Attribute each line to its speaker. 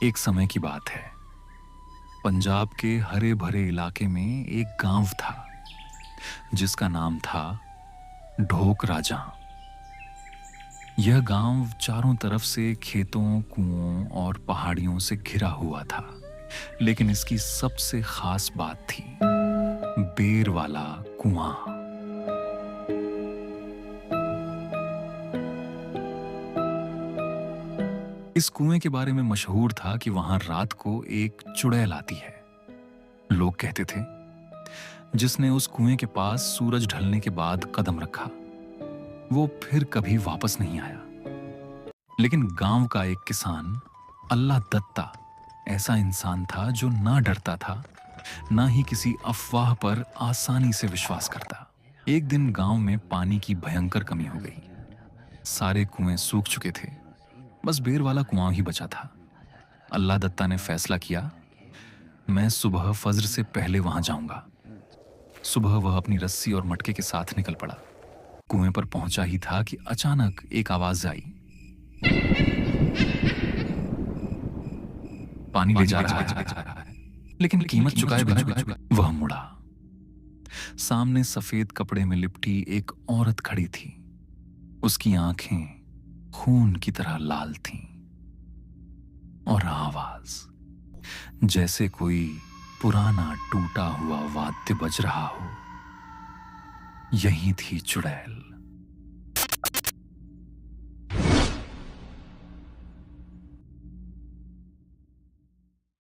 Speaker 1: एक समय की बात है। पंजाब के हरे भरे इलाके में एक गांव था जिसका नाम था ढोक राजा। यह गांव चारों तरफ से खेतों, कुओं और पहाड़ियों से घिरा हुआ था, लेकिन इसकी सबसे खास बात थी बेर वाला कुआं। इस कुएं के बारे में मशहूर था कि वहां रात को एक चुड़ैल आती है। लोग कहते थे जिसने उस कुएं के पास सूरज ढलने के बाद कदम रखा वो फिर कभी वापस नहीं आया। लेकिन गांव का एक किसान अल्लाह दत्ता ऐसा इंसान था जो ना डरता था, ना ही किसी अफवाह पर आसानी से विश्वास करता। एक दिन गांव में पानी की भयंकर कमी हो गई। सारे कुएं सूख चुके थे, बस बेर वाला कुआं ही बचा था। अल्लाह दत्ता ने फैसला किया, मैं सुबह फज्र से पहले वहां जाऊंगा। सुबह वह अपनी रस्सी और मटके के साथ निकल पड़ा। कुएं पर पहुंचा ही था कि अचानक एक आवाज आई, पानी ले जा रहा है, लेकिन कीमत चुकाए बिना। वह मुड़ा। सामने सफेद कपड़े में लिपटी एक औरत खड़ी थी। उसकी आंखें खून की तरह लाल थीं और आवाज जैसे कोई पुराना टूटा हुआ वाद्य बज रहा हो। यही थी चुड़ैल।